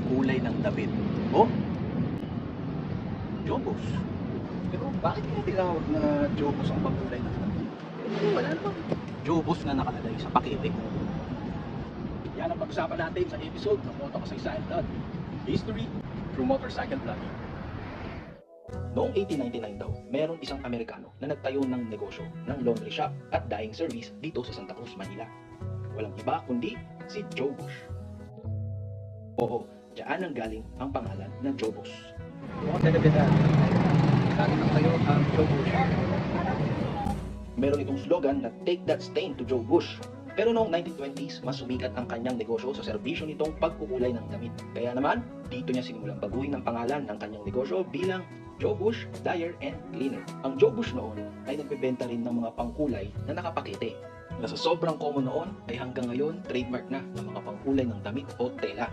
pagkukulay ng damit. Oh, Jobos. Pero bakit mo tinawag na Jobos ang pagkulay ng damit? Wala naman. Jobos na nakalagay sa pakete. Yan ang pag-usapan natin sa episode ng Moto Kasaysayan Vlog. History through Motorcycle Vlogging. Noong 1899 daw, meron isang Amerikano na nagtayo ng negosyo ng laundry shop at dyeing service dito sa Santa Cruz, Manila. Walang iba kundi si Joe Bush. Oo, diyan ang galing ang pangalan ng Joe Bush. Mga television, lagi na kayo ang Joe Bush. Meron itong slogan na "Take that stain to Joe Bush." Pero noong 1920s, mas sumikat ang kanyang negosyo sa serbisyo nitong pagkukulay ng damit. Kaya naman, dito niya sinimulang baguhin ang pangalan ng kanyang negosyo bilang Joe Bush Dyer and Cleaner. Ang Joe Bush noon ay nagbebenta rin ng mga pangkulay na nakapakete. Na sa sobrang common noon ay hanggang ngayon trademark na ng mga pangkulay ng damit o tela.